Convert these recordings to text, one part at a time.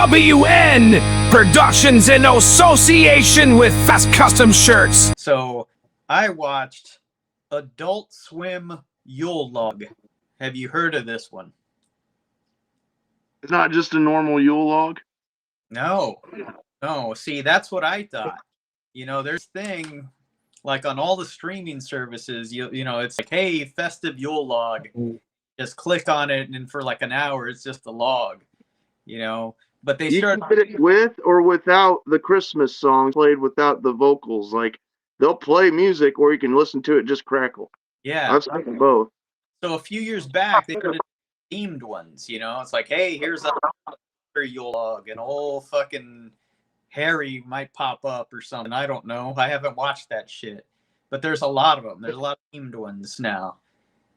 WN Productions in association with Fast Custom Shirts. So I watched Adult Swim Yule Log. Have you heard of this one? It's not just a normal Yule log. No. See, that's what I thought. You know, there's thing like on all the streaming services, you know, it's like, hey, festive Yule log. Just click on it, and for like an hour, it's just a log. You know, but they You start can get it with or without the Christmas song played without the vocals. Like they'll play music, or you can listen to it just crackle. yeah. I've seen both. So a few years back, they started themed ones. You know, it's like, hey, here's a Yule log, and old fucking Harry might pop up or something. I don't know. I haven't watched that shit, but there's a lot of them. There's a lot of themed ones now,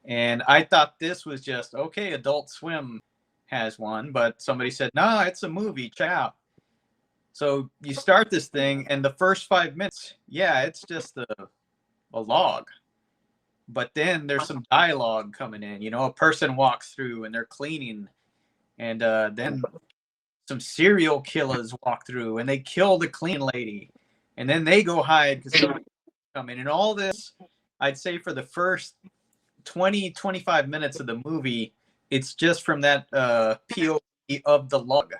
and I thought this was just okay. Adult Swim has one, but somebody said, no, it's a movie. Check out. So you start this thing, and the first 5 minutes, yeah, it's just a log. But then there's some dialogue coming in. You know, a person walks through and they're cleaning, and then some serial killers walk through and they kill the clean lady, and then they go hide because somebody's coming. And all this, I'd say for the first 20-25 minutes of the movie, it's just from that POV of the log,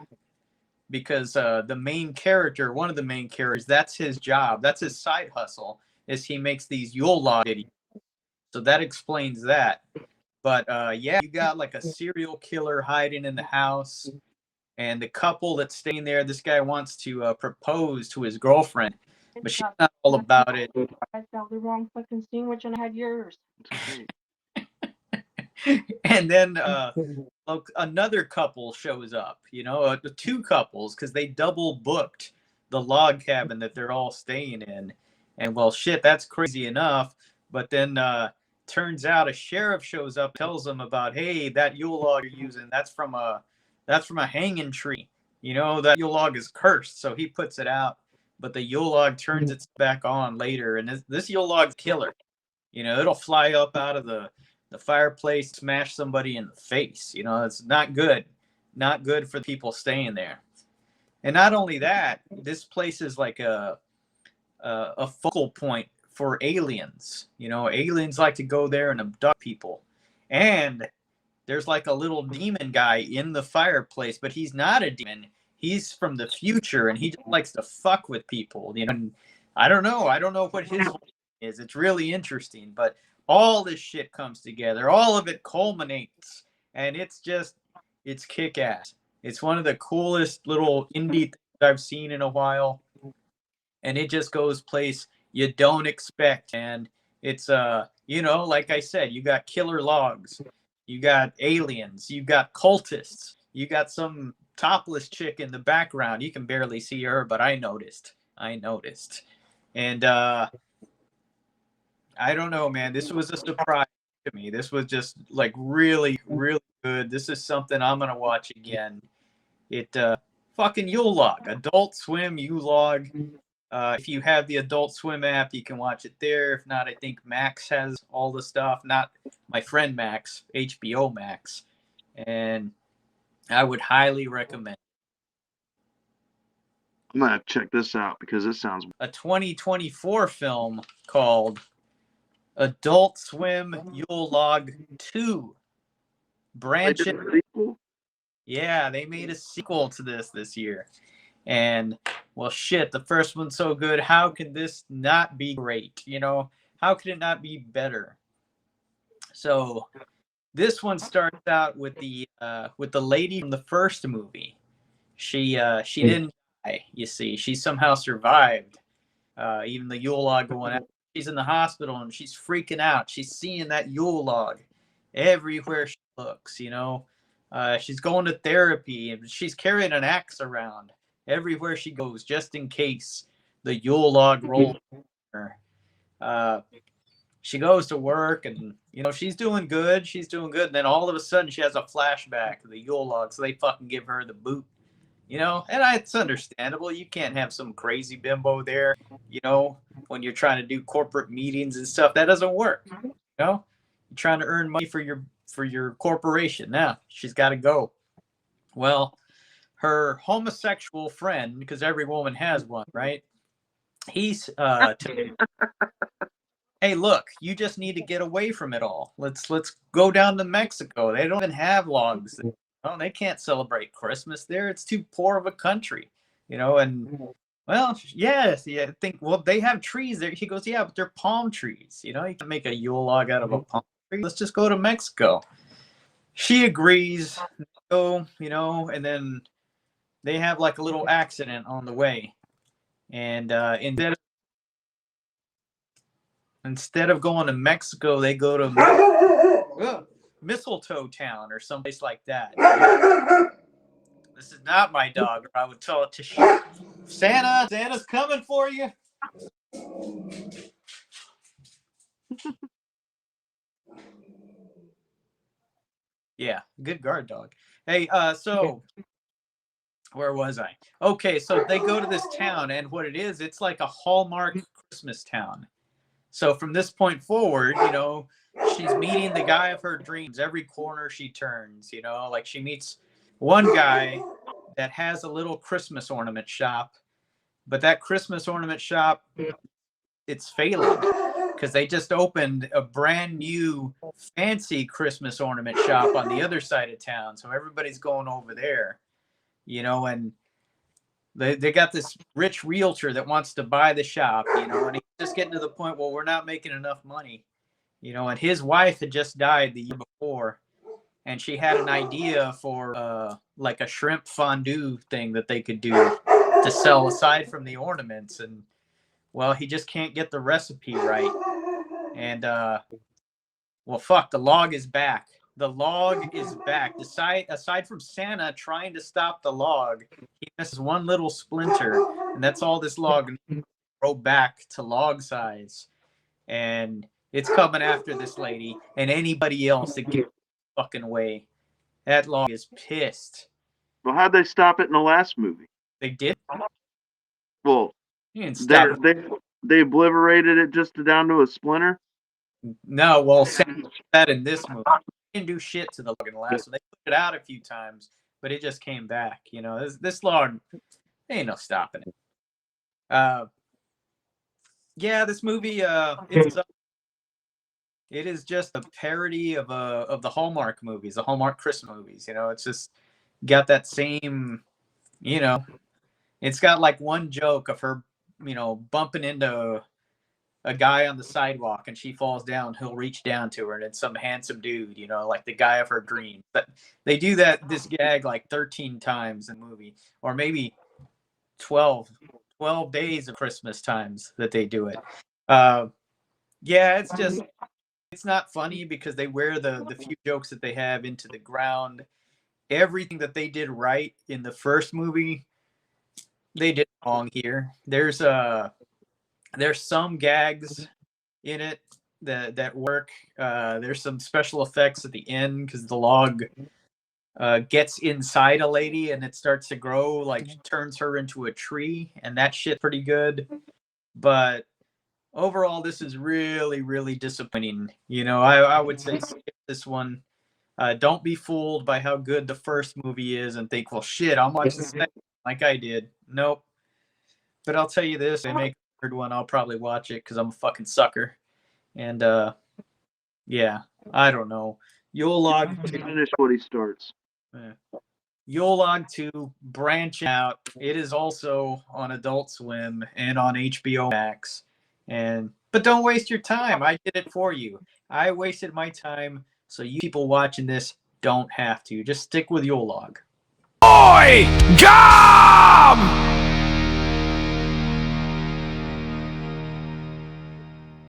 because the main character, one of the main characters, that's his job, that's his side hustle, is he makes these Yule log videos. So that explains that. But yeah, you got like a serial killer hiding in the house, and the couple that's staying there, this guy wants to propose to his girlfriend, but she's not all about it. I found the wrong fucking sandwich and I had yours. And then another couple shows up, you know, two couples, because they double booked the log cabin that they're all staying in. And well, shit, that's crazy enough. But then turns out a sheriff shows up, tells them about, hey, that Yule log you're using, that's from a hanging tree. You know, that Yule log is cursed, so he puts it out. But the Yule log turns its back on later, and this Yule log's killer. You know, it'll fly up out of the fireplace, smash somebody in the face. You know, it's not good for the people staying there. And not only that, this place is like a focal point for aliens. You know, aliens like to go there and abduct people. And there's like a little demon guy in the fireplace, but he's not a demon. He's from the future, and he just likes to fuck with people. You know, and I don't know what his is. It's really interesting, but all this shit comes together. All of it culminates, and it's kick-ass. It's one of the coolest little indie things I've seen in a while, and it just goes place you don't expect. And it's you know, like I said, you got killer logs, you got aliens, you got cultists, you got some topless chick in the background. You can barely see her, but I noticed. And I don't know, man. This was a surprise to me. This was just like really, really good. This is something I'm gonna watch again. It fucking Yule log, Adult Swim Yule log. If you have the Adult Swim app, you can watch it there. If not, I think Max has all the stuff. Not my friend Max, HBO Max, and I would highly recommend. I'm gonna check this out because it sounds A 2024 film called Adult Swim Yule Log 2. Branchin. Yeah, they made a sequel to this year. And well, shit, the first one's so good. How can this not be great? You know, how could it not be better? So this one starts out with the lady from the first movie. She didn't die, you see. She somehow survived. Even the Yule log going out. She's in the hospital and she's freaking out. She's seeing that Yule log everywhere she looks, you know. She's going to therapy, and she's carrying an axe around everywhere she goes, just in case the Yule log rolls her. She goes to work, and you know, she's doing good. And then all of a sudden she has a flashback of the Yule log, so they fucking give her the boot. You know, and it's understandable. You can't have some crazy bimbo there, you know, when you're trying to do corporate meetings and stuff. That doesn't work. You know, you're trying to earn money for your corporation. Now she's got to go. Well, her homosexual friend, because every woman has one, right? He's hey, look, you just need to get away from it all. Let's go down to Mexico. They don't even have logs. Oh, they can't celebrate Christmas there. It's too poor of a country, you know. And well, yes, yeah. I think well, they have trees there. He goes, yeah, but they're palm trees. You know, you can make a Yule log out of a palm tree. Let's just go to Mexico. She agrees. Go, you know, and then they have like a little accident on the way, and instead of going to Mexico, they go to Mistletoe Town or someplace like that. This is not my dog, or I would tell it to shut. Santa's coming for you. Yeah, good guard dog. Hey, so where was I? Okay, so they go to this town, and what it is, it's like a Hallmark Christmas town. So from this point forward, you know, she's meeting the guy of her dreams every corner she turns, you know, like she meets one guy that has a little Christmas ornament shop, but that Christmas ornament shop, it's failing because they just opened a brand new fancy Christmas ornament shop on the other side of town. So everybody's going over there, you know, and they got this rich realtor that wants to buy the shop, you know, and he's just getting to the point, well, we're not making enough money, you know, and his wife had just died the year before, and she had an idea for like a shrimp fondue thing that they could do to sell aside from the ornaments. And well, he just can't get the recipe right. And well, fuck, the log is back. The log is back. Aside from Santa trying to stop the log, he misses one little splinter, and that's all this log grow back to log size. And it's coming after this lady and anybody else that gets fucking away. That log is pissed. Well, how'd they stop it in the last movie? They did. Well, You didn't stop it. they obliterated it just down to a splinter. No, well, Santa did that in this movie. They didn't do shit to the log in the last one. They put it out a few times, but it just came back. You know, this log, there ain't no stopping it. Yeah, this movie, it is just a parody of the Hallmark movies, the Hallmark Christmas movies. You know, it's just got that same, you know, it's got like one joke of her, you know, bumping into a guy on the sidewalk and she falls down. He'll reach down to her, and it's some handsome dude, you know, like the guy of her dreams. But they do this gag like 13 times in the movie, or maybe 12 days of Christmas times that they do it. Yeah, it's not funny because they wear the few jokes that they have into the ground. Everything that they did right in the first movie, they did wrong here. There's some gags in it that work. There's some special effects at the end because the log gets inside a lady and it starts to grow, like turns her into a tree, and that shit's pretty good. But overall, this is really, really disappointing. You know, I would say skip this one. Don't be fooled by how good the first movie is and think, well, shit, I'll watch the second like I did. Nope. But I'll tell you this, they make a third one, I'll probably watch it because I'm a fucking sucker. And yeah, I don't know. Yule log to Finish what he starts. Yule log to branch out. It is also on Adult Swim and on HBO Max. But don't waste your time. I did it for you. I wasted my time, so you people watching this don't have to. Just stick with Yule log. Oi! God!